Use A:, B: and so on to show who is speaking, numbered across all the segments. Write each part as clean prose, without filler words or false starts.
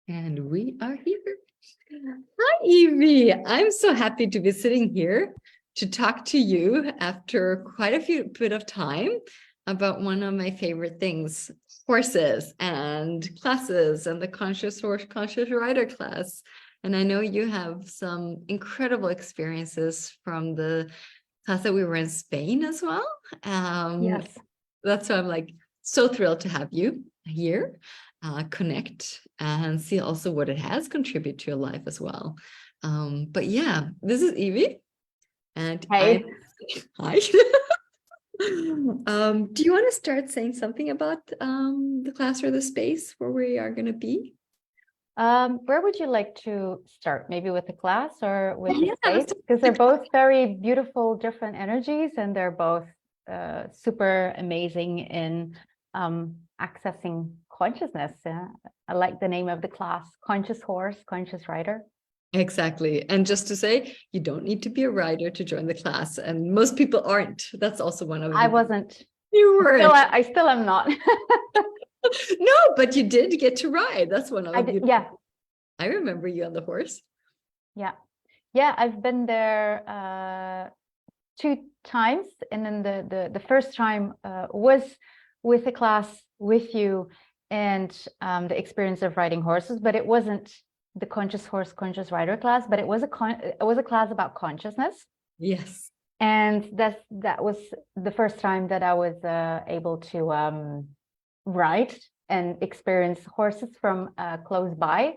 A: And we are here. Hi, Evie. I'm so happy to be sitting here to talk to you after quite a few bit of time about one of my favorite things, horses and classes and the conscious horse, conscious rider class. And I know you have some incredible experiences from the class that we were in Spain as well.
B: Yes.
A: That's why I'm like so thrilled to have you here, connect and see also what it has contributed to your life as well. But yeah, this is Evie, and I
B: Hey,
A: hi. Do you want to start saying something about the class or the space where we are going to be?
B: where would you like to start? Maybe with the class or with the
A: Yeah, let's
B: space?
A: start
B: Because they're
A: with the
B: both very beautiful, different energies, and they're both super amazing in accessing consciousness. I like the name of the class, Conscious Horse, Conscious Rider.
A: exactly. And just to say, you don't need to be a rider to join the class, and most people aren't. That's also one of
B: I
A: the
B: wasn't.
A: you
B: Still,
A: weren't.
B: I still am not.
A: No, but you did get to ride. That's one of
B: I
A: the
B: did,
A: beautiful.
B: yeah,
A: I remember you on the horse.
B: yeah, yeah. I've been there two times, and then the first time was with a class with you and the experience of riding horses, but it wasn't the conscious horse conscious rider class, but it was a class about consciousness.
A: Yes.
B: And that was the first time that I was able to ride and experience horses from close by.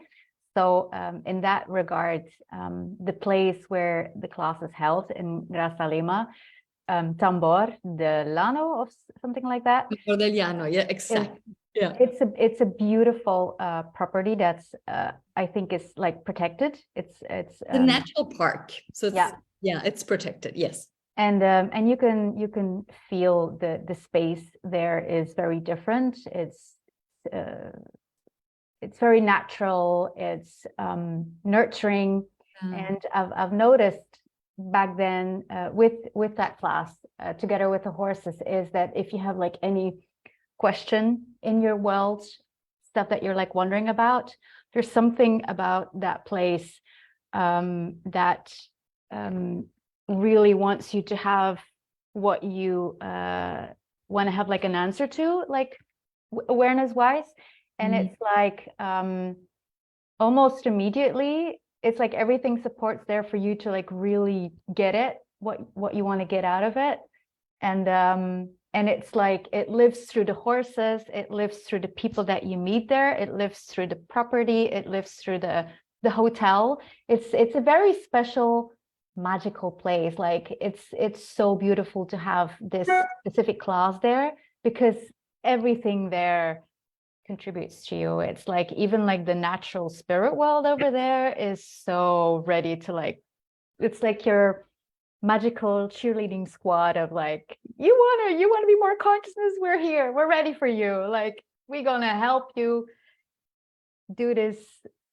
B: So in that regard, the place where the class is held in Rasalima, Tambor de Lano or something like that.
A: Cordeliano. Yeah, exactly. Yeah.
B: It's a beautiful property that's I think is like protected. It's
A: The natural park. So it's
B: yeah,
A: yeah, it's protected. Yes.
B: and you can feel the space there is very different. Uh, it's very natural. It's nurturing, and I've noticed back then with that class together with the horses is that if you have like any question in your world, stuff that you're like wondering about, there's something about that place that really wants you to have what you want to have like an answer to, like awareness wise. And
A: Mm.
B: it's like almost immediately it's like everything supports there for you to like really get it, what you want to get out of it. And it's like it lives through the horses, it lives through the people that you meet there, it lives through the property, it lives through the hotel. It's a very special magical place. Like it's so beautiful to have this specific class there because everything there contributes to you. It's like even like the natural spirit world over there is so ready to like, it's like your magical cheerleading squad of like, you want to be more consciousness, we're here, we're ready for you, like we're gonna help you do this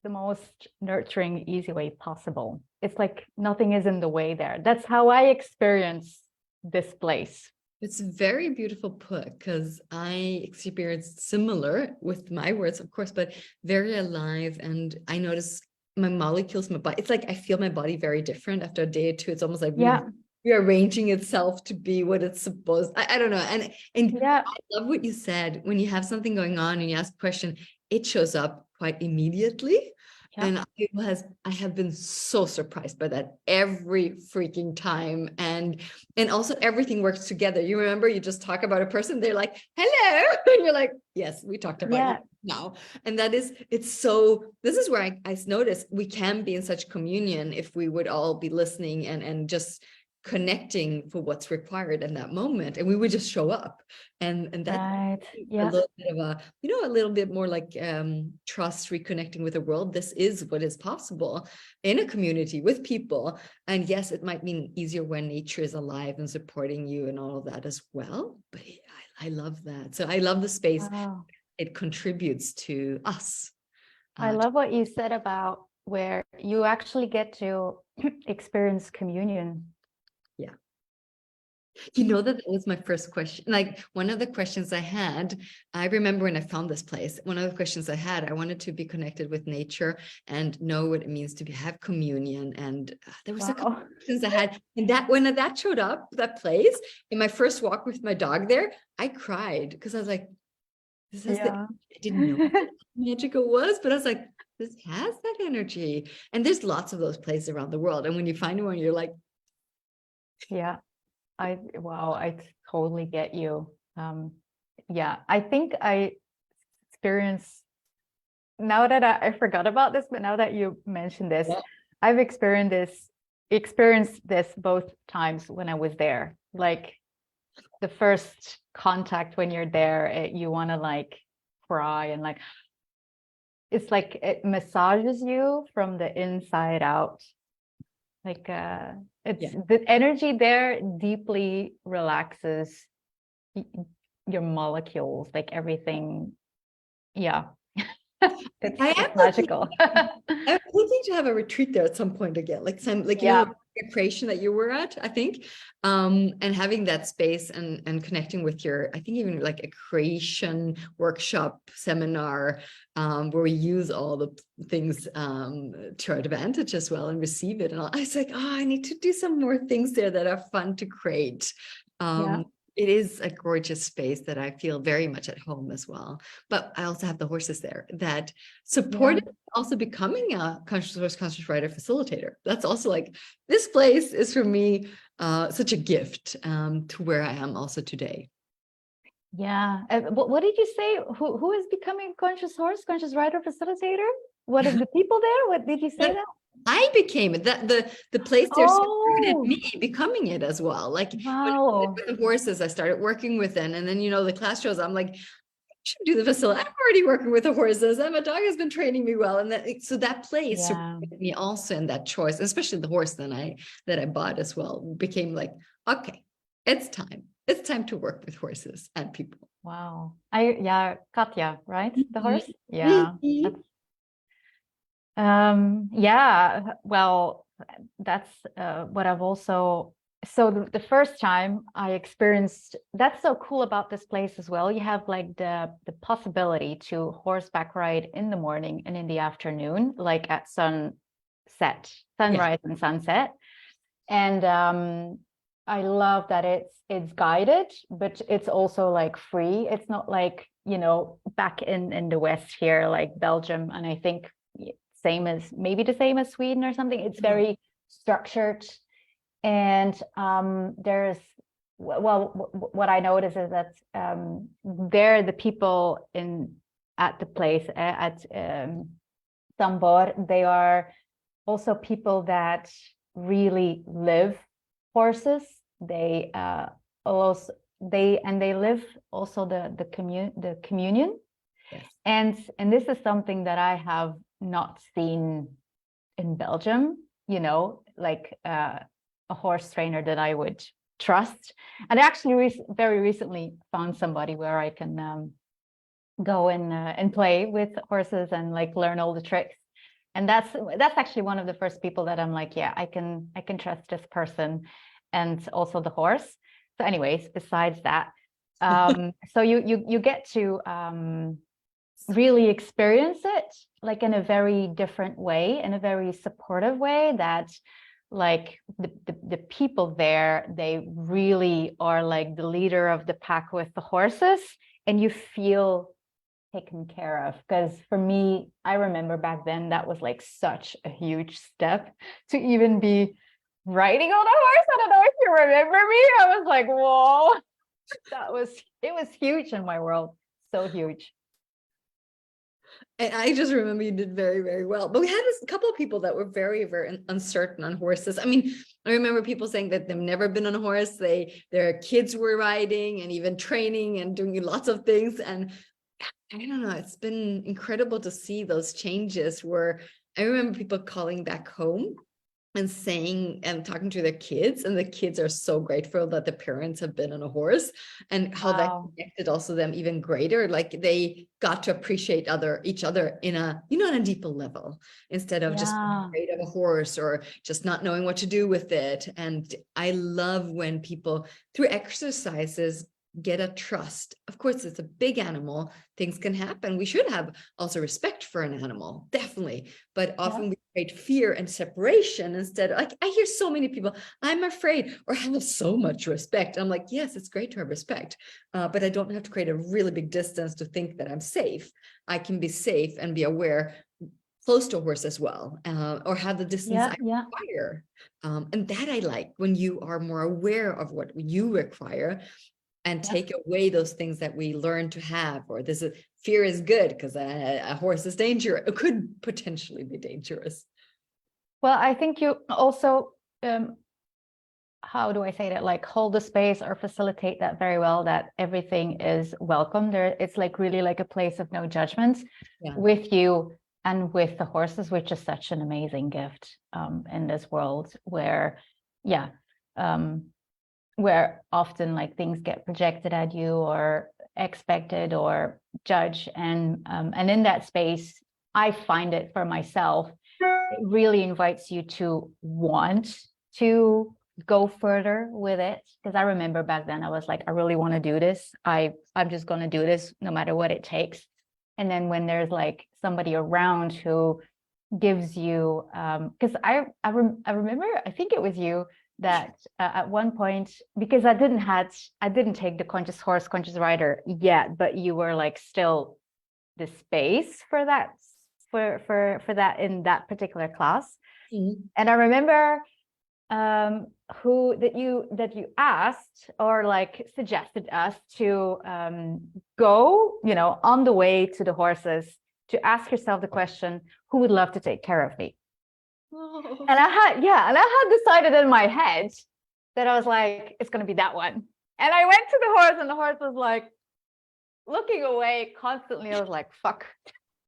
B: the most nurturing easy way possible. It's like nothing is in the way there. That's how I experience this place.
A: It's very beautiful put because I experienced similar with my words, of course, but very alive. And I notice my molecules, my body, it's like I feel my body very different after a day or two. It's almost like
B: Yeah,
A: rearranging itself to be what it's supposed. I don't know. And
B: yeah,
A: I love what you said. When you have something going on and you ask a question, it shows up quite immediately.
B: yeah,
A: And I have been so surprised by that every freaking time. And also everything works together. You remember you just talk about a person, they're like, hello. And you're like, yes, we talked about you
B: yeah.
A: now. And it's so, this is where I notice we can be in such communion if we would all be listening and just connecting for what's required in that moment, and we would just show up, and that
B: Right.
A: a
B: Yeah.
A: little bit of a a little bit more like trust, reconnecting with the world. This is what is possible in a community with people. And yes, it might mean easier when nature is alive and supporting you and all of that as well, but I love that. So I love the space
B: Wow.
A: it contributes to us.
B: I love what you said about where you actually get to experience communion.
A: Yeah. You know that was my first question. Like one of the questions I had, I remember when I found this place, one of the questions I had, I wanted to be connected with nature and know what it means to have communion. And there was a couple
B: Wow.
A: of questions I had. And that when that showed up, that place, in my first walk with my dog there, I cried because I was like, this has
B: Yeah.
A: I didn't know how magical it was, but I was like, this has that energy. And there's lots of those places around the world. And when you find one, you're like,
B: Yeah. Wow, I totally get you. Yeah, I think I experienced, now that I forgot about this, but now that you mentioned this,
A: yeah,
B: I've experienced this both times when I was there. Like the first contact when you're there, you want to like cry and like, it's like it massages you from the inside out. Like it's
A: yeah.
B: the energy there deeply relaxes your molecules, like everything. Yeah.
A: I am
B: It's magical.
A: I'm looking to have a retreat there at some point again, like some, like,
B: Yeah.
A: a creation that you were at, I think, and having that space and connecting with your, I think even like a creation workshop seminar, where we use all the things to our advantage as well and receive it. And I was like, oh, I need to do some more things there that are fun to create.
B: Yeah.
A: It is a gorgeous space that I feel very much at home as well. But I also have the horses there that support
B: Yeah.
A: it, also becoming a conscious horse, conscious rider facilitator. That's also like, this place is for me such a gift to where I am also today.
B: Yeah. What did you say? Who is becoming conscious horse, conscious rider facilitator? What are the people there? What did you say
A: But
B: that?
A: I became it. That the place there supported
B: Oh,
A: me becoming it as well. Like when
B: wow.
A: with the horses, I started working with them, and then the class shows. I'm like, should do the facility. I'm already working with the horses, and my dog has been training me well. And so that place
B: Yeah.
A: supported me also in that choice, especially the horse that I bought as well, became like, okay, it's time. It's time to work with horses and people.
B: Wow. Yeah, Katya, right? The
A: Mhm.
B: horse? Yeah.
A: Mhm.
B: Yeah, well, that's what I've also, so the first time I experienced, that's so cool about this place as well. You have like the possibility to horseback ride in the morning and in the afternoon, like at
A: Yeah.
B: sunrise and sunset. And I love that it's guided, but it's also like free. It's not like, back in the West here, like Belgium, and I think maybe the same as Sweden or something. It's very structured. And there's, well, what I notice is that there the people at the place at Tambor, they are also people that really live horses. They also they live also the communion.
A: Yes.
B: And this is something that I have not seen in Belgium, like a horse trainer that I would trust. And I actually very recently found somebody where I can go and play with horses and like learn all the tricks. And that's actually one of the first people that I'm like, yeah, I can trust this person and also the horse. So anyways, besides that, so you get to really experience it like in a very different way, in a very supportive way, that like the people there, they really are like the leader of the pack with the horses, and you feel taken care of. Because for me, I remember back then that was like such a huge step to even be riding on a horse. I don't know if you remember me. I was like, whoa, it was huge in my world. So huge.
A: And I just remember you did very, very well. But we had a couple of people that were very, very uncertain on horses. I mean, I remember people saying that they've never been on a horse. Their kids were riding and even training and doing lots of things. And I don't know, it's been incredible to see those changes where I remember people calling back home and saying and talking to their kids, and the kids are so grateful that the parents have been on a horse, and how that
B: Wow.
A: connected also them even greater. Like they got to appreciate each other in a, on a deeper level, instead of just being
B: Yeah.
A: afraid of a horse or just not knowing what to do with it. And I love when people through exercises get a trust. Of course, it's a big animal, things can happen. We should have also respect for an animal, definitely, but
B: Yeah.
A: often we create fear and separation instead. Like I hear so many people, I'm afraid, or I have so much respect. I'm like, yes, it's great to have respect, but I don't have to create a really big distance to think that I'm safe. I can be safe and be aware close to a horse as well, or have the distance I
B: Yeah.
A: require. And that I like, when you are more aware of what you require, and
B: Yeah.
A: take away those things that we learn to have, or this is fear is good because a horse is dangerous. It could potentially be dangerous.
B: Well, I think you also, how do I say that? Like hold the space or facilitate that very well, that everything is welcome there. It's like really like a place of no judgment with you and with the horses, which is such an amazing gift in this world where, yeah, where often like things get projected at you or expected or judged. And in that space, I find it for myself, it really invites you to want to go further with it. Because I remember back then I was like, I really want to do this. I'm just going to do this no matter what it takes. And then when there's like somebody around who gives you, because I remember, I think it was you that at one point, because I didn't take the conscious horse, conscious rider yet, but you were like still the space for that, for that in that particular class.
A: Mm-hmm.
B: And I remember who that you asked or like suggested us to go, on the way to the horses, to ask yourself the question, who would love to take care of me?
A: Oh.
B: And I had decided in my head that I was like, it's going to be that one. And I went to the horse, and the horse was like looking away constantly. I was like, fuck,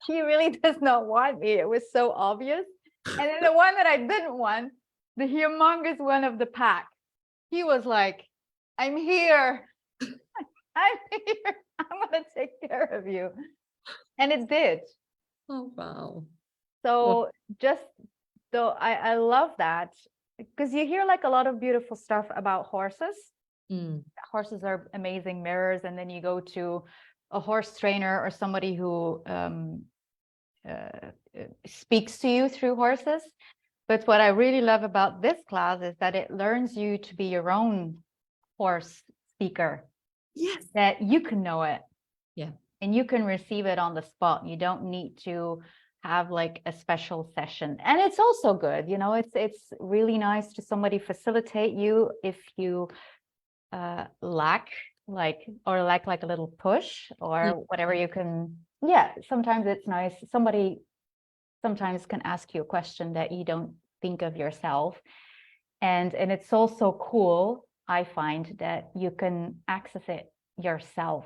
B: he really does not want me. It was so obvious. And then the one that I didn't want, the humongous one of the pack, he was like, I'm here. I'm here. I'm going to take care of you. And it did.
A: Oh, wow.
B: So just though I love that, because you hear like a lot of beautiful stuff about horses. Horses are amazing mirrors, and then you go to a horse trainer or somebody who speaks to you through horses. But what I really love about this class is that it learns you to be your own horse speaker.
A: Yes.
B: That you can know it.
A: Yeah.
B: And you can receive it on the spot. You don't need to have like a special session. And it's also good, it's really nice to somebody facilitate you if you lack like a little push or whatever. You can, sometimes it's nice. Somebody sometimes can ask you a question that you don't think of yourself. And it's also cool, I find, that you can access it yourself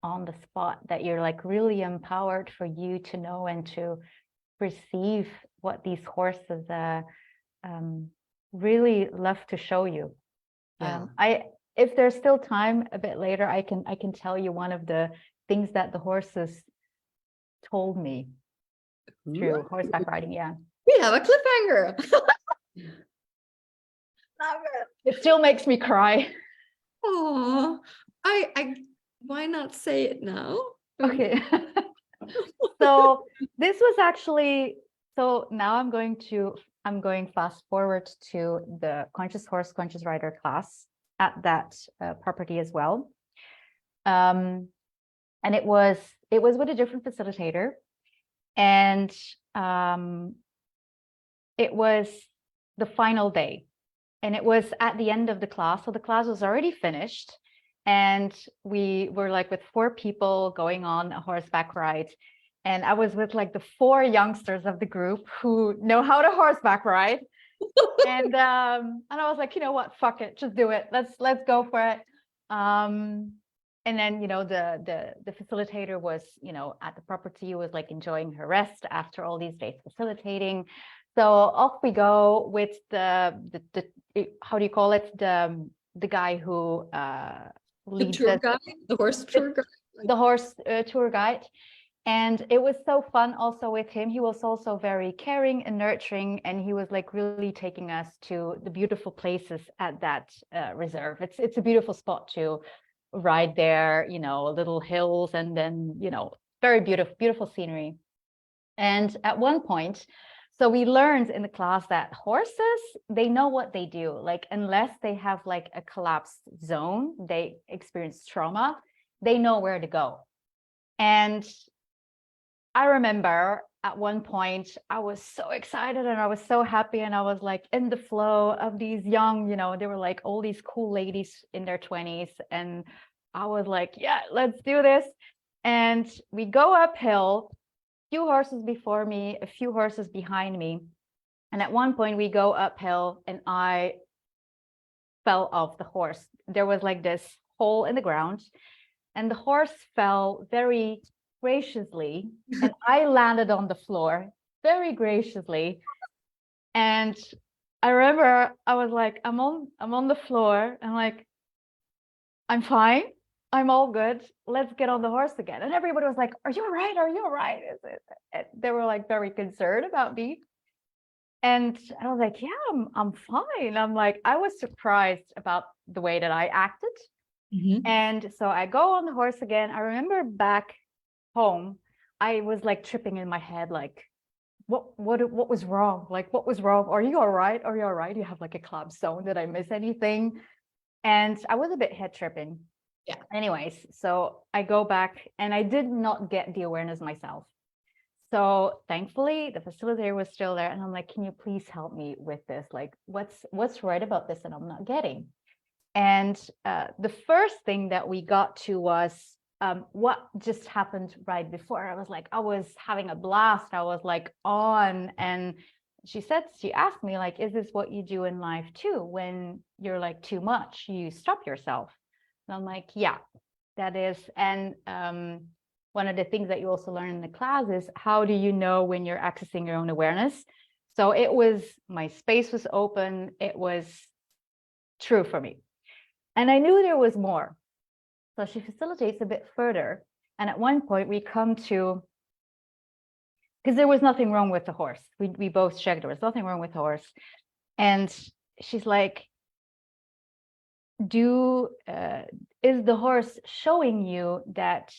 B: on the spot, that you're like really empowered for you to know and to receive what these horses really love to show you. If there's still time a bit later, I can tell you one of the things that the horses told me through horseback riding. Yeah,
A: we have a cliffhanger.
B: it still makes me cry.
A: Oh, I why not say it now?
B: Okay. So this was actually, so now I'm going fast forward to the conscious horse, conscious rider class at that property as well. And it was with a different facilitator, and it was the final day, and it was at the end of the class. So the class was already finished, and we were like with 4 people going on a horseback ride. And I was with like the 4 youngsters of the group who know how to horseback ride. And I was like, you know what, fuck it, just do it. Let's go for it. And then, the facilitator was, at the property, was like enjoying her rest after all these days facilitating. So off we go with the how do you call it? The guy who
A: The
B: leads
A: tour
B: us,
A: guide, the horse tour guide.
B: the horse tour guide. And it was so fun also with him. He was also very caring and nurturing, and he was like really taking us to the beautiful places at that reserve. It's a beautiful spot to ride there, you know, little hills, and then, you know, very beautiful scenery. And at one point, so we learned in the class that horses, they know what they do. Like, unless they have like a collapsed zone, they experience trauma, they know where to go. And I remember at one point, I was so excited and I was so happy, and I was like in the flow of these young, you know, they were like all these cool ladies in their 20s. And I was like, yeah, let's do this. And we go uphill, few horses before me, a few horses behind me. And at one point we go uphill and I fell off the horse. There was like this hole in the ground, and the horse fell very graciously, and I landed on the floor very graciously. And I remember I was like, I'm on the floor. I'm like, I'm fine. I'm all good. Let's get on the horse again. And everybody was like, are you all right? Are you all right? They were like very concerned about me. And I was like, yeah, I'm fine. I'm like, I was surprised about the way that I acted. And so I go on the horse again. I remember back home, I was like tripping in my head, like, what was wrong? Like, what was wrong? Are you all right? Are you all right? You have like a collapse zone. Did I miss anything? And I was a bit head tripping.
A: Yeah.
B: Anyways, so I go back and I did not get the awareness myself. So thankfully the facilitator was still there, and I'm like, can you please help me with this? Like, what's right about this that I'm not getting? And the first thing that we got to was what just happened right before. I was like, I was having a blast. I was like on, and she asked me like, is this what you do in life too? When you're like too much, you stop yourself. And I'm like, yeah, that is. And one of the things that you also learn in the class is, how do you know when you're accessing your own awareness? So it was, my space was open. It was true for me. And I knew there was more. So she facilitates a bit further. And at one point we come to, because there was nothing wrong with the horse. We both checked, there was nothing wrong with the horse. And she's like, is the horse showing you that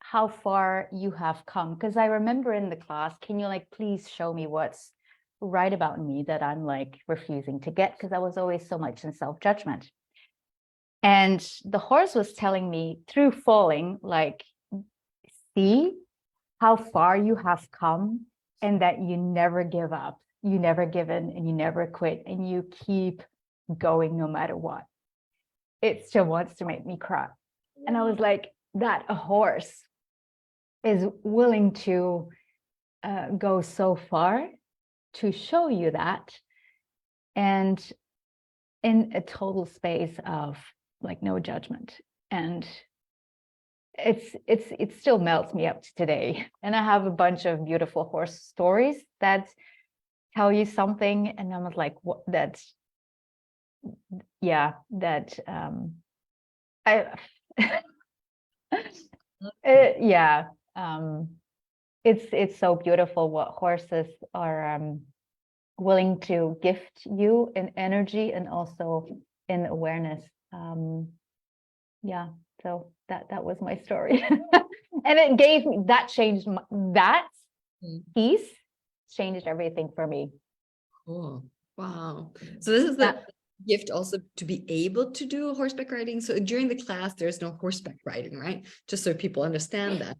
B: how far you have come? Because I remember in the class, can you like please show me what's right about me that I'm like refusing to get? Because I was always so much in self-judgment. And the horse was telling me through falling, like, see how far you have come, and that you never give up, you never give in, and you never quit, and you keep going no matter what. It still wants to make me cry. And I was like, that a horse is willing to go so far to show you that, and in a total space of like no judgment. And it still melts me up to today. And I have a bunch of beautiful horse stories that tell you something, and I was like, what, that's, yeah, that I yeah, it's so beautiful what horses are willing to gift you in energy and also in awareness. Yeah, so that was my story. And it gave me, that changed that piece changed everything for me.
A: Cool. Wow. So this is the gift also to be able to do horseback riding. So during the class, there's no horseback riding, right? Just so people understand that.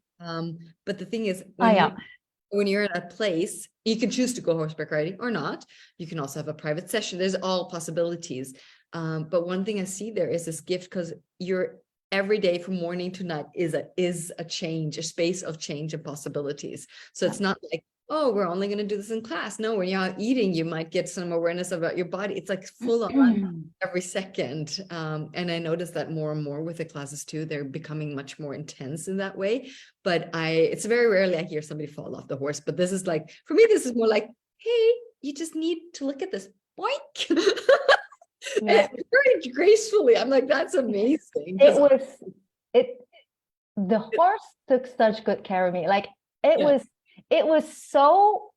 A: But the thing is, when you're in a place, you can choose to go horseback riding or not. You can also have a private session. There's all possibilities. But one thing I see there is this gift, because you're every day from morning to night is a change, a space of change and possibilities. So it's not like, oh, we're only going to do this in class. No, when you're out eating, you might get some awareness about your body. It's like full on every second. And I notice that more and more with the classes too. They're becoming much more intense in that way. But it's very rarely I hear somebody fall off the horse. But this is like, for me, this is more like hey, you just need to look at this. Boink.
B: Yeah.
A: And very gracefully. I'm like, that's amazing.
B: It was it the horse took such good care of me. Like
A: Yeah.
B: it was so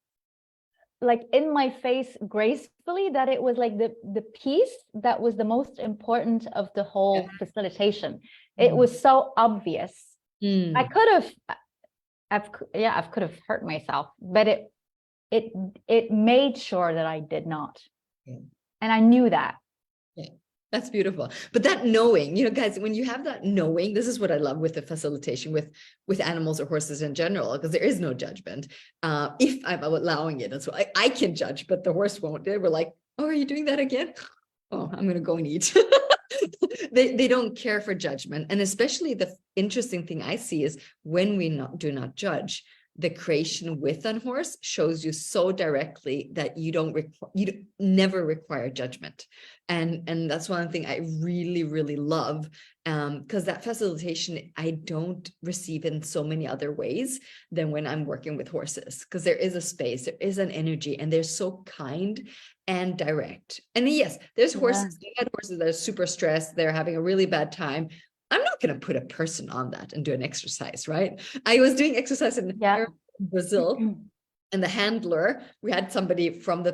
B: like in my face gracefully that it was like the piece that was the most important of the whole facilitation. It was so obvious. I could have I could have hurt myself, but it made sure that I did not.
A: Yeah.
B: And I knew that.
A: Yeah, that's beautiful. But that knowing, guys, when you have that knowing, this is what I love with the facilitation with animals or horses in general, because there is no judgment. If I'm allowing it as well, I can judge, but the horse won't. They were like, oh, are you doing that again? Oh, I'm going to go and eat. They don't care for judgment. And especially the interesting thing I see is when we do not judge, the creation with a horse shows you so directly that you never require judgment. And that's one thing I really, really love, because that facilitation I don't receive in so many other ways than when I'm working with horses, because there is a space, there is an energy, and they're so kind and direct. And yes, there's horses, I've had horses that are super stressed, they're having a really bad time. I'm not going to put a person on that and do an exercise, right? I was doing exercise in Brazil, and the handler, we had somebody from the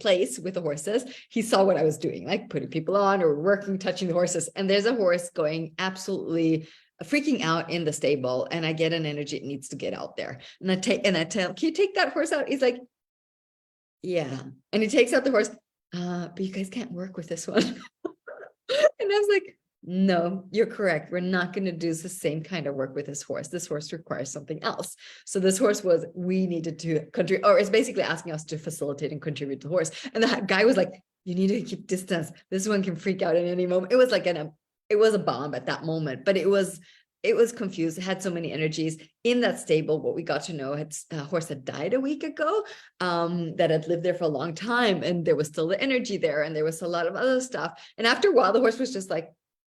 A: place with the horses. He saw what I was doing, like putting people on or working, touching the horses. And there's a horse going absolutely freaking out in the stable. And I get an energy, it needs to get out there. And I tell, can you take that horse out? He's like, yeah. And he takes out the horse. But you guys can't work with this one. And I was like, no, you're correct. We're not going to do the same kind of work with this horse. This horse requires something else. So this horse we needed to contribute, or it's basically asking us to facilitate and contribute to the horse. And the guy was like, you need to keep distance. This one can freak out at any moment. It was like it was a bomb at that moment, but it was confused. It had so many energies in that stable. What we got to know, a horse had died a week ago, that had lived there for a long time. And there was still the energy there. And there was a lot of other stuff. And after a while, the horse was just like,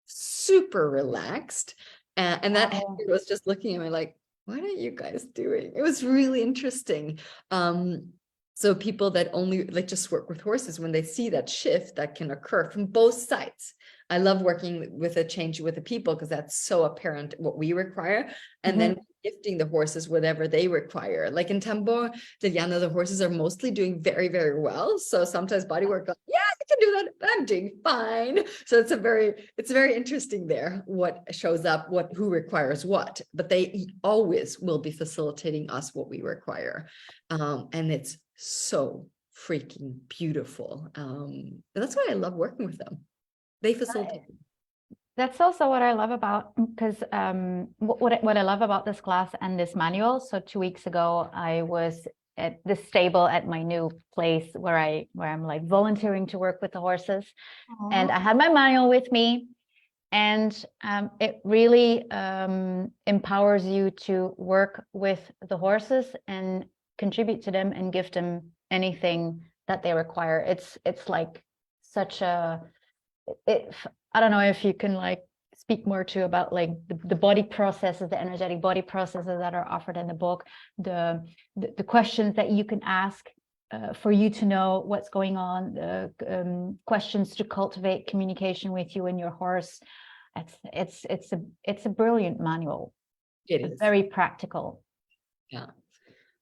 A: super relaxed, and that was just looking at me like, what are you guys doing? It was really interesting. So people that only like just work with horses, when they see that shift that can occur from both sides. I love working with a change with the people, because that's so apparent what we require, and then gifting the horses whatever they require. Like in Tambor de Llano, the horses are mostly doing very, very well. So sometimes body work, like, yeah, I can do that, but I'm doing fine. So it's very interesting there, what shows up, who requires what, but they always will be facilitating us what we require. And it's so freaking beautiful. And that's why I love working with them. They facilitate.
B: That's also what I love about, because what I love about this class and this manual. So 2 weeks ago, I was at the stable at my new place where I'm like volunteering to work with the horses. Aww. And I had my manual with me, and it really empowers you to work with the horses and contribute to them and give them anything that they require. It's like such a I don't know if you can like speak more to about like the body processes, the energetic body processes that are offered in the book, the questions that you can ask for you to know what's going on, the questions to cultivate communication with you and your horse. It's a brilliant manual. It's very practical.
A: Yeah.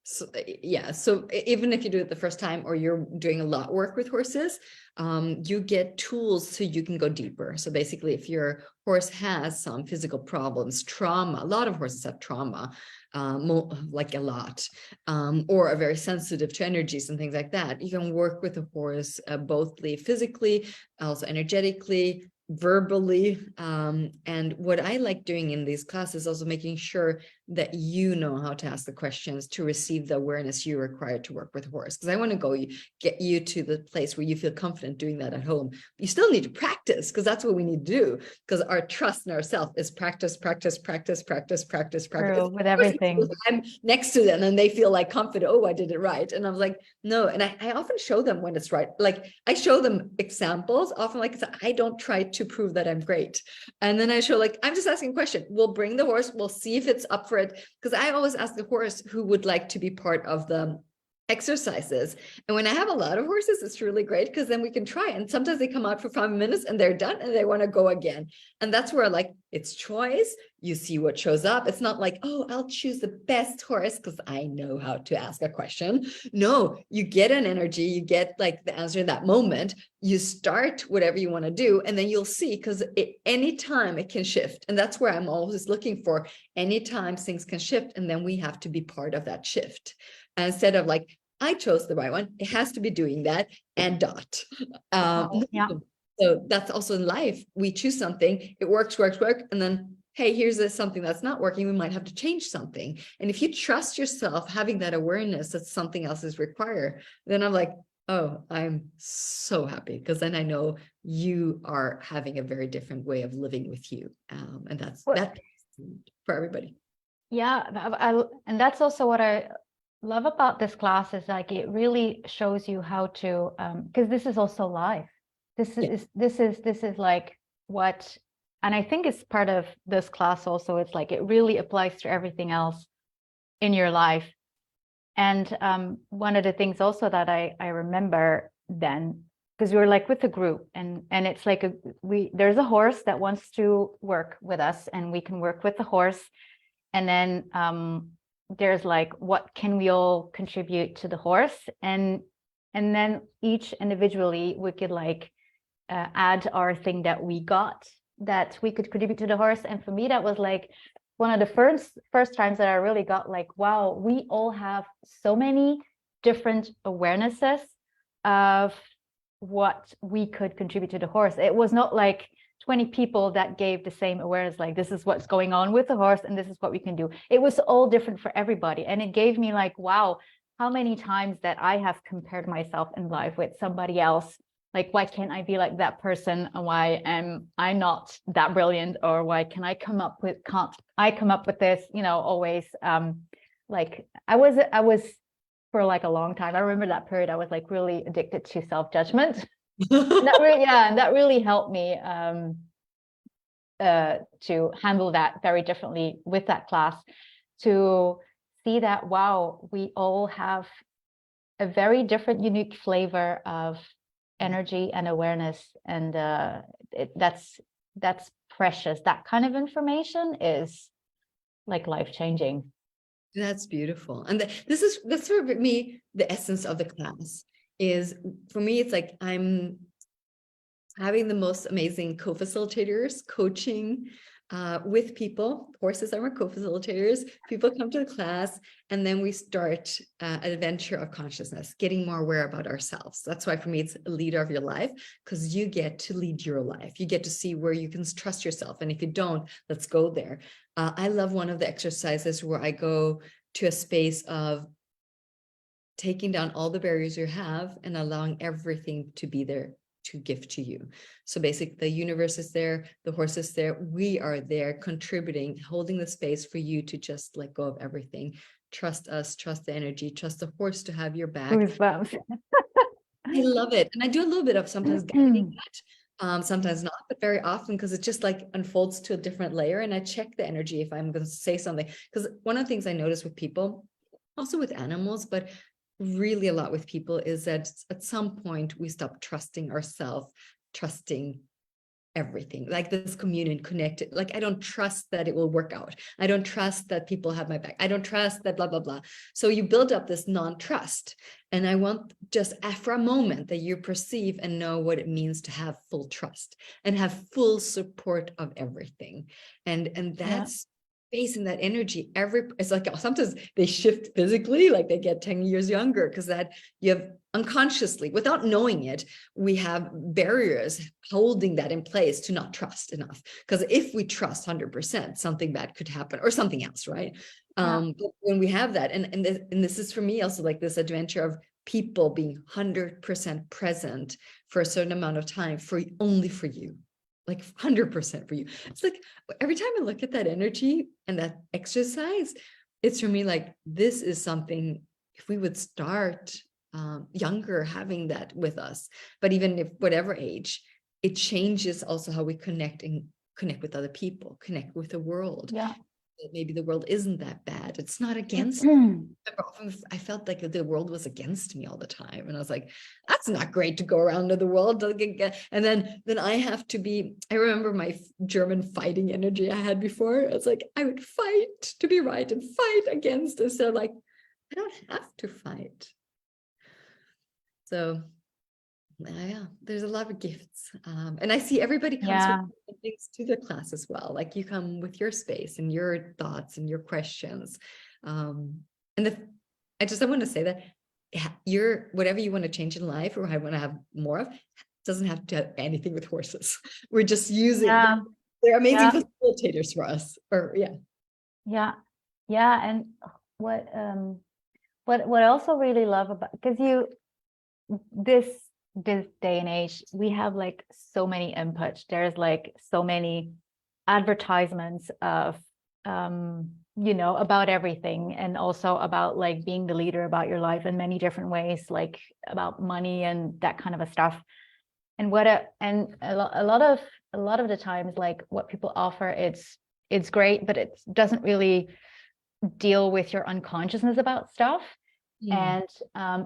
A: So yeah, so even if you do it the first time or you're doing a lot of work with horses, you get tools so you can go deeper. So basically, if your horse has some physical problems, trauma, a lot of horses have trauma, like a lot, or are very sensitive to energies and things like that. You can work with a horse both physically, also energetically, verbally, and what I like doing in these classes is also making sure that you know how to ask the questions to receive the awareness you require to work with a horse, because I want to get you to the place where you feel confident doing that at home. You still need to practice, because that's what we need to do, because our trust in ourselves is practice
B: with everything.
A: I'm next to them and they feel like confident, oh, I did it right, and I was like, no. And I often show them when it's right. Like I show them examples often, like I don't try to prove that I'm great, and then I show like, I'm just asking a question. We'll bring the horse, we'll see if it's up for it, because I always ask the horse who would like to be part of the exercises. And when I have a lot of horses, it's really great because then we can try. And sometimes they come out for 5 minutes and they're done and they want to go again. And that's where like it's choice. You see what shows up. It's not like, oh, I'll choose the best horse because I know how to ask a question. No, you get an energy, you get like the answer in that moment. You start whatever you want to do, and then you'll see because anytime it can shift. And that's where I'm always looking for anytime things can shift. And then we have to be part of that shift. Instead of like, I chose the right one, it has to be doing that and dot.
B: Yeah.
A: So that's also in life. We choose something, it works, and then, hey, here's something that's not working. We might have to change something. And if you trust yourself, having that awareness that something else is required, then I'm like, oh, I'm so happy because then I know you are having a very different way of living with you. And that's that for everybody.
B: Yeah, and that's also what I love about this class is like it really shows you how to because this is also life. This is like what, and I think it's part of this class also. It's like it really applies to everything else in your life. And one of the things also that I remember then, because we were like with a group, and it's like there's a horse that wants to work with us, and we can work with the horse, and then there's like, what can we all contribute to the horse? And then each individually we could like add our thing that we got that we could contribute to the horse. And for me, that was like one of the first times that I really got like, wow, we all have so many different awarenesses of what we could contribute to the horse. It was not like 20 people that gave the same awareness, like this is what's going on with the horse and this is what we can do. It was all different for everybody. And it gave me like, wow, how many times that I have compared myself in life with somebody else. Like, why can't I be like that person? And why am I not that brilliant? Or why can't I come up with this, always like I was for like a long time. I remember that period, I was like really addicted to self-judgment. That really helped me to handle that very differently with that class, to see that, wow, we all have a very different, unique flavor of energy and awareness. And that's precious. That kind of information is like life-changing.
A: That's beautiful. And that's for me, the essence of the class is, for me, it's like I'm having the most amazing co-facilitators coaching with people. Horses are my co-facilitators. People come to the class, and then we start an adventure of consciousness, getting more aware about ourselves. That's why for me, it's a leader of your life, because you get to lead your life. You get to see where you can trust yourself. And if you don't, let's go there. I love one of the exercises where I go to a space of taking down all the barriers you have and allowing everything to be there to give to you. So basically the universe is there, the horse is there, we are there contributing, holding the space for you to just let go of everything. Trust us, trust the energy, trust the horse to have your back.
B: Goosebumps.
A: I love it. And I do a little bit of sometimes guiding that, sometimes not, but very often, because it just like unfolds to a different layer. And I check the energy if I'm going to say something, because one of the things I notice with people, also with animals, but really a lot with people, is that at some point we stop trusting ourselves, trusting everything, like this communion connected. Like, I don't trust that it will work out. I don't trust that people have my back. I don't trust that blah, blah, blah. So you build up this non-trust. And I want just for a moment that you perceive and know what it means to have full trust and have full support of everything. And that's facing that energy. It's like sometimes they shift physically, like they get 10 years younger, because that you have unconsciously, without knowing it, we have barriers holding that in place to not trust enough. Because if we trust 100%, something bad could happen, or something else, right? But when we have that, and this is for me also like this adventure of people being 100% present for a certain amount of time, only for you. Like 100% for you. It's like every time I look at that energy and that exercise, it's for me like, this is something, if we would start younger having that with us, but even if whatever age, it changes also how we connect with other people, connect with the world.
B: Yeah.
A: that maybe the world isn't that bad. It's not against. I felt like the world was against me all the time, and I was like, "That's not great to go around in the world." And then I have to be. I remember my German fighting energy I had before. I was like, I would fight to be right and fight against. And so, like, I don't have to fight. So yeah, there's a lot of gifts, and I see everybody comes with things to the class as well. Like, you come with your space and your thoughts and your questions, and I want to say that your whatever you want to change in life or I want to have more of doesn't have to have anything with horses. We're just using they're amazing facilitators for us. Or
B: and what I also really love about, because this day and age, we have like so many inputs. There's like so many advertisements of about everything, and also about like being the leader about your life in many different ways, like about money and that kind of a stuff. And a lot of the times, like what people offer, it's great, but it doesn't really deal with your unconsciousness about stuff. And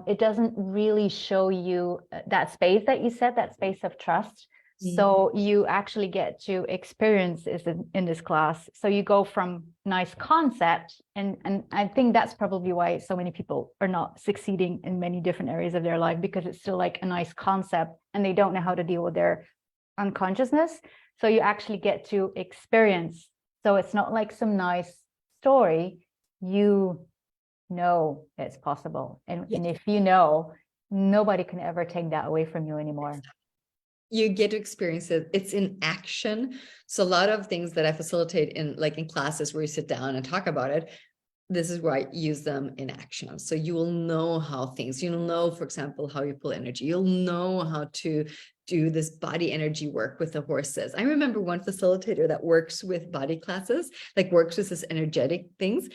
B: it doesn't really show you that space that you said, that space of trust. So you actually get to experience this in this class. So you go from nice concept, and I think that's probably why so many people are not succeeding in many different areas of their life, because it's still like a nice concept and they don't know how to deal with their unconsciousness. So you actually get to experience. So it's not like some nice story. You know it's possible, and if you know, nobody can ever take that away from you anymore.
A: You get to experience it. It's in action. So a lot of things that I facilitate in classes where you sit down and talk about it, this is where I use them in action. So you will know you'll know, for example, how you pull energy. You'll know how to do this body energy work with the horses. I remember one facilitator that works with body classes, like works with this energetic things.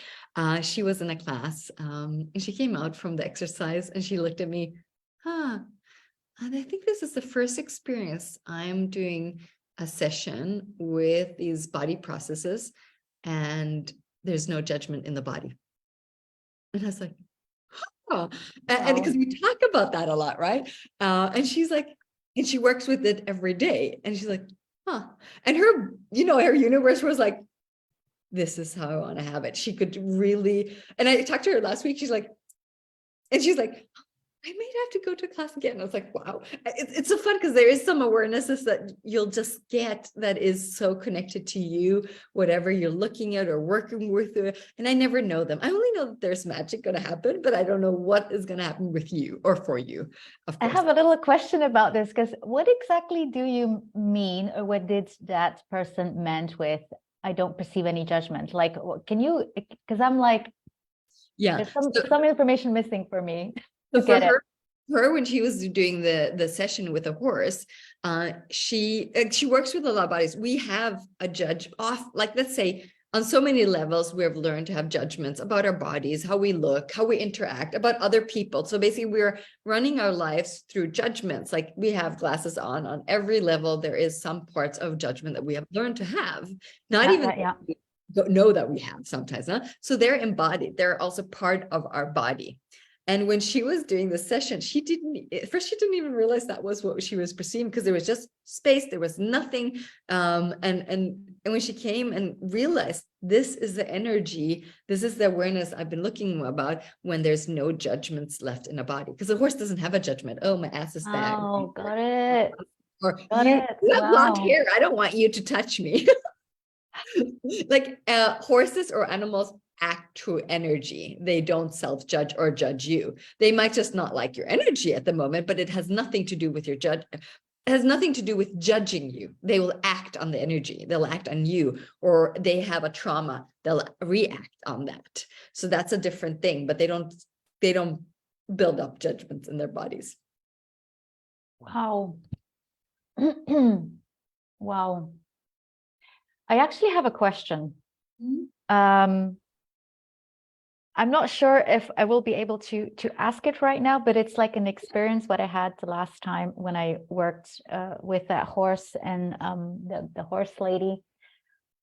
A: She was in a class, and she came out from the exercise and she looked at me, and I think this is the first experience I'm doing a session with these body processes and there's no judgment in the body. And I was like, oh, and because we talk about that a lot, right? And she's like, and she works with it every day. And she's like, and her universe was like, this is how I want to have it. She could really, and I talked to her last week. She's like, I might have to go to class again. I was like, wow, it's so fun because there is some awarenesses that you'll just get that is so connected to you, whatever you're looking at or working with. And I never know them. I only know that there's magic going to happen, but I don't know what is going to happen with you or for you. Of course.
B: I have a little question about this, because what exactly do you mean, or what did that person meant with, I don't perceive any judgment? Like, can you, because I'm like, there's some information missing for me.
A: So for her, when she was doing the session with a horse, she works with a lot of bodies. We have a judge off, like, let's say on so many levels, we've learned to have judgments about our bodies, how we look, how we interact, about other people. So basically we're running our lives through judgments. Like, we have glasses on every level. There is some parts of judgment that we have learned to have, not even don't know that we have sometimes. So they're embodied. They're also part of our body. And when she was doing the session, she didn't even realize that was what she was perceiving, because there was just space, there was nothing. And when she came and realized, this is the energy, this is the awareness I've been looking about, when there's no judgments left in a body. Because the horse doesn't have a judgment. Oh, my ass is fat.
B: Oh, got it.
A: Or you have blonde hair, I don't want you to touch me. Like horses or animals act through energy. They don't self-judge or judge you. They might just not like your energy at the moment, but it has nothing to do with your it has nothing to do with judging you. They will act on the energy. They'll act on you, or they have a trauma. They'll react on that. So that's a different thing, but they don't build up judgments in their bodies.
B: Wow. Wow. I actually have a question. I'm not sure if I will be able to ask it right now, but it's like an experience what I had the last time when I worked with that horse and the horse lady.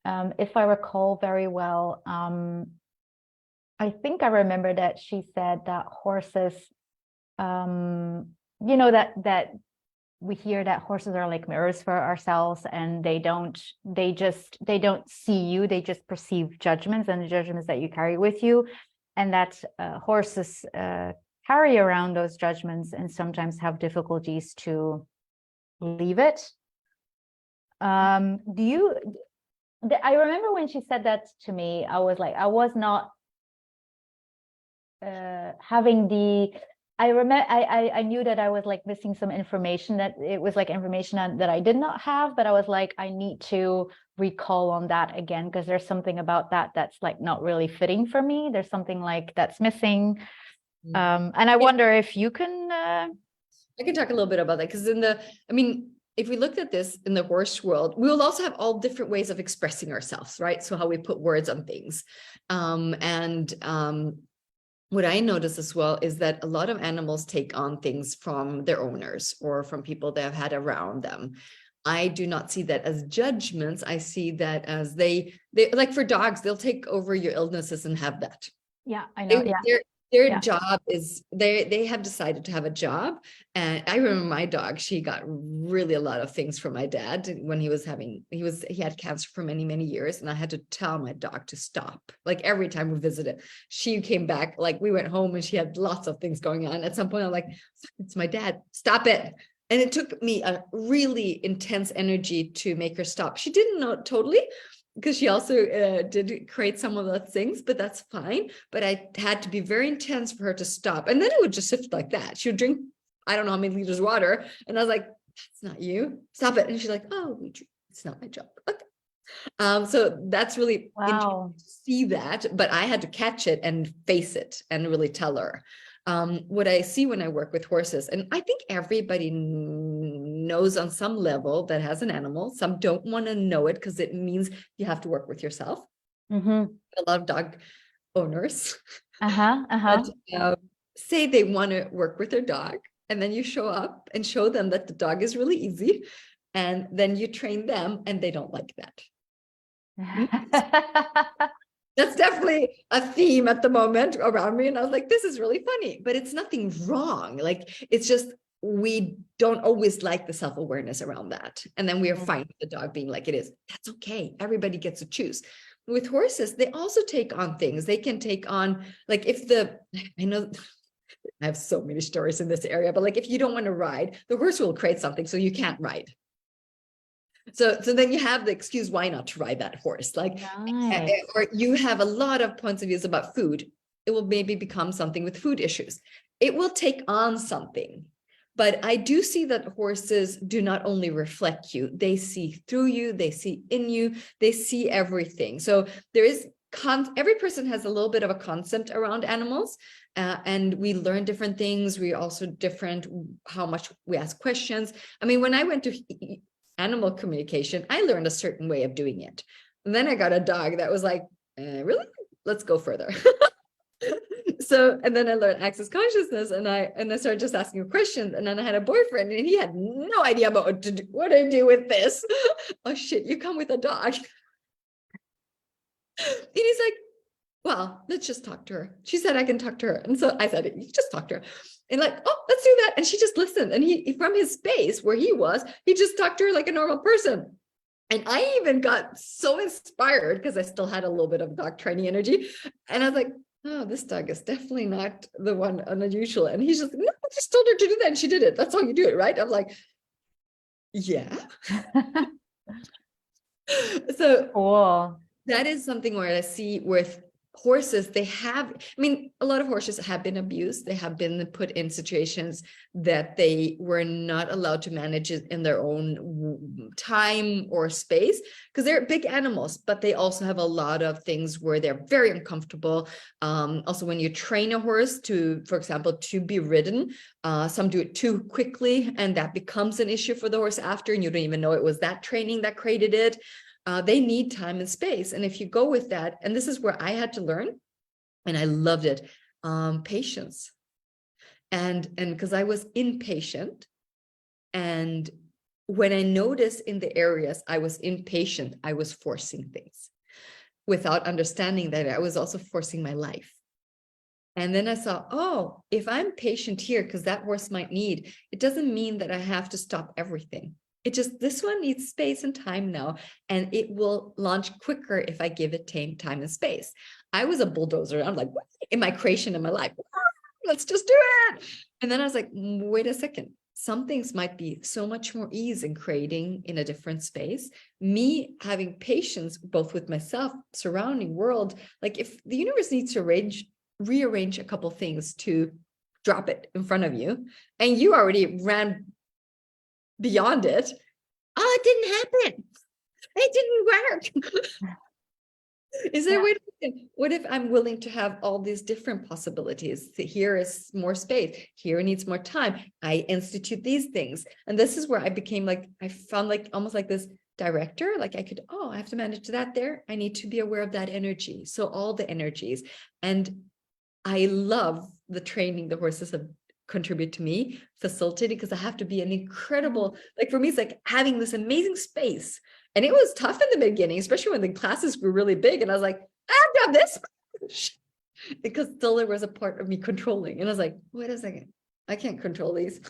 B: if I recall very well, I think I remember that she said that horses, that we hear that horses are like mirrors for ourselves, and they don't see you, they just perceive judgments and the judgments that you carry with you, and that horses carry around those judgments and sometimes have difficulties to leave it. I remember when she said that to me, I was like, I was not having the, I knew that I was like missing some information, that it was like information that I did not have, but I was like, I need to recall on that again, because there's something about that that's like not really fitting for me. There's something like that's missing. And I wonder if you can
A: I can talk a little bit about that, because if we looked at this in the horse world, we will also have all different ways of expressing ourselves, right? So how we put words on things. What I notice as well is that a lot of animals take on things from their owners or from people they have had around them. I do not see that as judgments. I see that as they like, for dogs, they'll take over your illnesses and have that.
B: Yeah, I know.
A: Their job is, they have decided to have a job. And I remember my dog, she got really a lot of things from my dad when he had cancer for many, many years. And I had to tell my dog to stop. Like every time we visited, she came back, like we went home and she had lots of things going on. At some point, I'm like, it's my dad, stop it. And it took me a really intense energy to make her stop. She didn't know totally, because she also did create some of those things, but that's fine. But I had to be very intense for her to stop. And then it would just shift like that. She would drink, I don't know how many liters of water. And I was like, that's not you, stop it. And she's like, oh, it's not my job. Okay. So that's really
B: Wow.
A: interesting to see that, but I had to catch it and face it and really tell her. What I see when I work with horses, and I think everybody knows on some level that has an animal. Some don't want to know it because it means you have to work with yourself.
B: Mm-hmm.
A: A lot of dog owners
B: That,
A: say they want to work with their dog, and then you show up and show them that the dog is really easy, and then you train them and they don't like that. That's definitely a theme at the moment around me. And I was like, this is really funny, but it's nothing wrong. Like, it's just, we don't always like the self-awareness around that. And then we are fine with the dog being like it is. That's okay. Everybody gets to choose. With horses, they also take on things. They can take on, like, I know I have so many stories in this area, but like, if you don't want to ride, the horse will create something so you can't ride. So then you have the excuse why not to ride that horse, like,
B: nice.
A: or you have a lot of points of views about food. It will maybe become something with food issues. It will take on something. But I do see that horses do not only reflect you, they see through you, they see in you, they see everything. So there is every person has a little bit of a concept around animals, and we learn different things. We also different how much we ask questions. I mean, when I went to animal communication, I learned a certain way of doing it. And then I got a dog that was like, really? Let's go further. So, and then I learned access consciousness, and I started just asking questions. And then I had a boyfriend, and he had no idea about what to do. What do I do with this? Oh shit, you come with a dog. And he's like, well, let's just talk to her. She said I can talk to her. And so I said, you just talk to her. And like, oh, let's do that. And she just listened. And he, from his space where he was, he just talked to her like a normal person. And I even got so inspired because I still had a little bit of dog training energy. And I was like, oh, this dog is definitely not the one unusual. And he's just, no, I just told her to do that. And she did it. That's how you do it, right? I'm like, yeah. So
B: Cool.
A: that is something where I see with horses, they have, I mean, a lot of horses have been abused. They have been put in situations that they were not allowed to manage it in their own time or space, because they're big animals, but they also have a lot of things where they're very uncomfortable. Also, when you train a horse to, for example, to be ridden, some do it too quickly, and that becomes an issue for the horse after, and you don't even know it was that training that created it. They need time and space. And if you go with that, and this is where I had to learn, and I loved it, patience. And because I was impatient, and when I noticed in the areas I was impatient, I was forcing things without understanding that I was also forcing my life. And then I saw, oh, if I'm patient here, because that horse might need, it doesn't mean that I have to stop everything. It just, this one needs space and time now, and it will launch quicker if I give it time and space. I was a bulldozer. I'm like, what? In my creation in my life, let's just do it. And then I was like, wait a second. Some things might be so much more ease in creating in a different space. Me having patience, both with myself, surrounding world, like if the universe needs to rearrange a couple things to drop it in front of you, and you already ran beyond it. Oh, it didn't happen. It didn't work. Is there a way to think, what if I'm willing to have all these different possibilities? Here is more space. Here needs more time. I institute these things. And this is where I became like, I found like almost like this director, like I could, oh, I have to manage that there. I need to be aware of that energy. So all the energies. And I love the training the horses have contribute to me, facilitating, because I have to be an incredible, like for me, it's like having this amazing space. And it was tough in the beginning, especially when the classes grew really big. And I was like, I've done this. Because still there was a part of me controlling. And I was like, wait a second, I can't control these.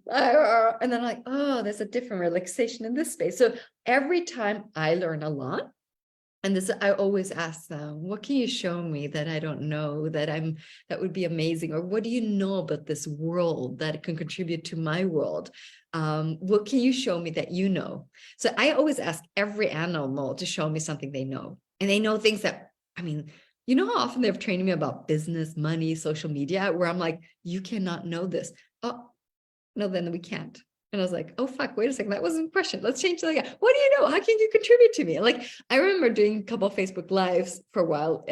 A: And then I'm like, oh, there's a different relaxation in this space. So every time I learn a lot, and this, I always ask them, what can you show me that I don't know, that would be amazing? Or what do you know about this world that can contribute to my world? What can you show me that you know? So I always ask every animal to show me something they know. And they know things that, I mean, you know how often they've trained me about business, money, social media, where I'm like, you cannot know this. Oh, no, then we can't. And I was like, oh, fuck, wait a second. That wasn't a question. Let's change that again. What do you know? How can you contribute to me? Like, I remember doing a couple of Facebook Lives for a while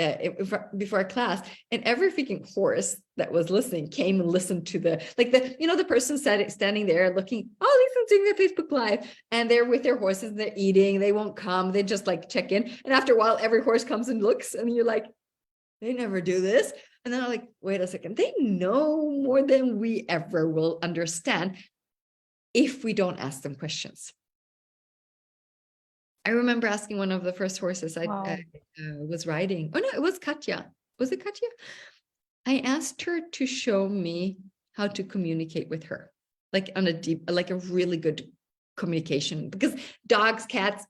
A: before a class, and every freaking horse that was listening came and listened to the person standing there looking, oh, Lisa's doing the Facebook Live, and they're with their horses, and they're eating. They won't come. They just like check in. And after a while, every horse comes and looks, and you're like, they never do this. And then I'm like, wait a second. They know more than we ever will understand if we don't ask them questions. I remember asking one of the first horses I was riding. Oh no, it was Katya. Was it Katya? I asked her to show me how to communicate with her, like on a deep, like a really good communication, because dogs, cats,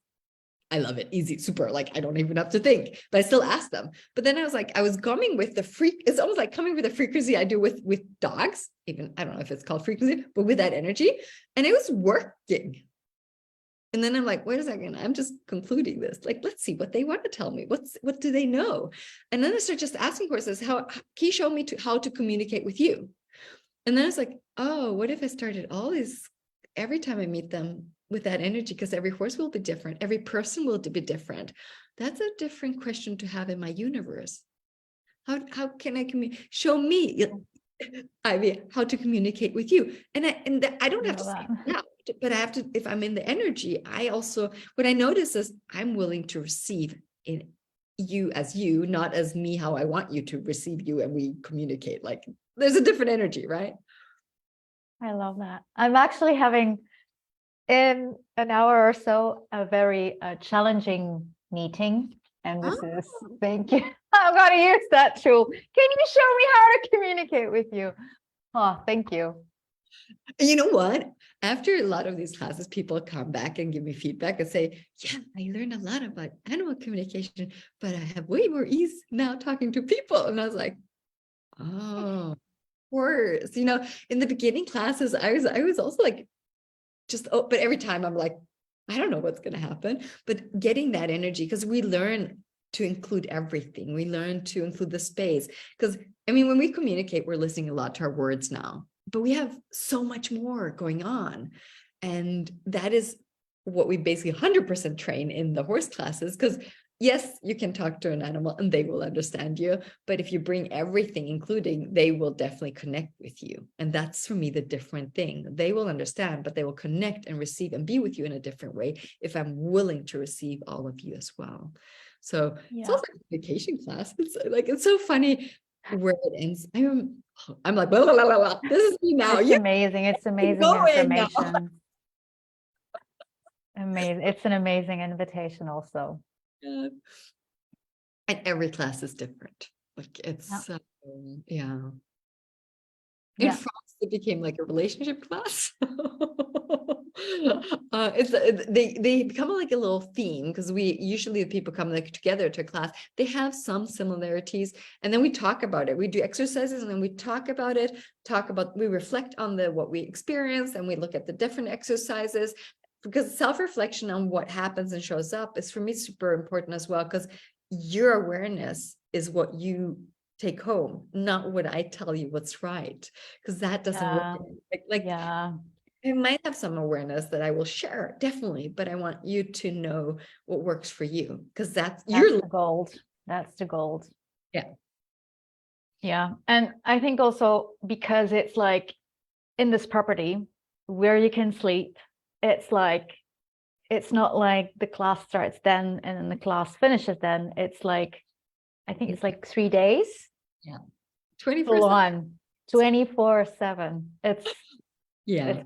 A: I love it. Easy, super. Like I don't even have to think, but I still ask them. But then I was like, I was coming with the it's almost like coming with the frequency I do with dogs. Even, I don't know if it's called frequency, but with that energy. And it was working. And then I'm like, wait a second, I'm just concluding this. Like, let's see what they want to tell me. What do they know? And then I start just asking horses, how can you show me how to communicate with you? And then I was like, oh, what if I started all these, every time I meet them, with that energy, because every horse will be different. Every person will be different. That's a different question to have in my universe. How can I show me, Ivy, how to communicate with you? And I don't have to say it out, but I have to, if I'm in the energy, I also, what I notice is I'm willing to receive in you as you, not as me, how I want you to receive you, and we communicate. Like there's a different energy, right?
B: I love that. I'm actually having, in an hour or so, a very challenging meeting. And this is, thank you. I'm going to use that tool. Can you show me how to communicate with you? Oh, thank you.
A: And you know what? After a lot of these classes, people come back and give me feedback and say, yeah, I learned a lot about animal communication, but I have way more ease now talking to people. And I was like, oh, of course. In the beginning classes, I was also like, but every time I'm like, I don't know what's going to happen, but getting that energy, because we learn to include everything. We learn to include the space, because I mean, when we communicate, we're listening a lot to our words now, but we have so much more going on. And that is what we basically 100% train in the horse classes, because yes, you can talk to an animal and they will understand you. But if you bring everything, including, they will definitely connect with you. And that's for me the different thing. They will understand, but they will connect and receive and be with you in a different way if I'm willing to receive all of you as well. So it's also a communication class. It's so funny where it ends. I'm like, blah, blah, blah, blah. This is me now.
B: It's amazing. It's amazing information. Amazing. It's an amazing invitation also.
A: Yeah. And every class is different. Like
B: Yeah.
A: it's, yeah. In
B: Yeah.
A: France, it became like a relationship class. They become like a little theme because we usually the people come like together to a class. They have some similarities, and then we talk about it. We do exercises, and then we talk about it. We reflect on what we experience, and we look at the different exercises. Because self-reflection on what happens and shows up is for me super important as well. Because your awareness is what you take home, not what I tell you what's right, because that doesn't work. Like
B: Yeah.
A: I might have some awareness that I will share, definitely, but I want you to know what works for you, because that's
B: the gold. That's the gold.
A: Yeah.
B: Yeah. And I think also because it's like in this property where you can sleep, it's not like the class starts then and then the class finishes then. It's like, I think it's like 3 days.
A: Yeah.
B: Full on 24/7. It's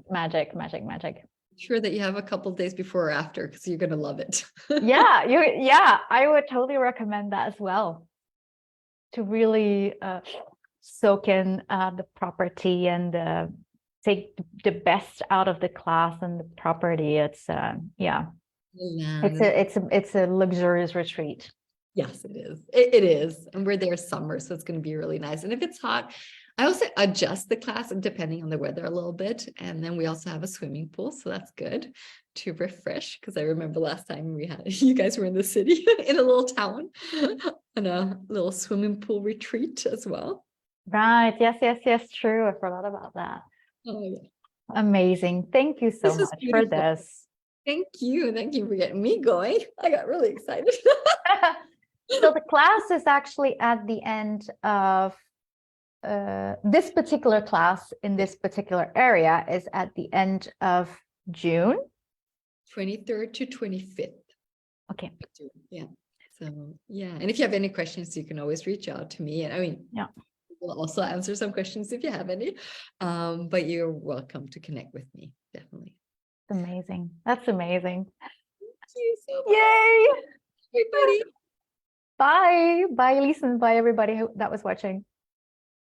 B: magic.
A: Sure that you have a couple days before or after, because you're gonna love it.
B: Yeah, I would totally recommend that as well, to really soak in the property and take the best out of the class and the property. It's it's a luxurious retreat.
A: Yes, it is. It is. And we're there summer, so it's going to be really nice. And if it's hot, I also adjust the class depending on the weather a little bit. And then we also have a swimming pool, so that's good to refresh. Because I remember last time you guys were in the city in a little town and a little swimming pool retreat as well.
B: Right. Yes. True. I forgot about that.
A: Oh, yeah.
B: Amazing. Thank you so much for this.
A: Thank you. Thank you for getting me going. I got really excited.
B: So the class is actually at the end of this particular class in this particular area is at the end of June.
A: 23rd to 25th.
B: Okay.
A: Yeah. So yeah. And if you have any questions, you can always reach out to me. And I mean,
B: yeah,
A: we'll also answer some questions if you have any. But you're welcome to connect with me. Definitely.
B: Amazing. That's amazing.
A: Thank you so much.
B: Yay.
A: Everybody.
B: Bye. Bye, Lisen. Bye, everybody that was watching.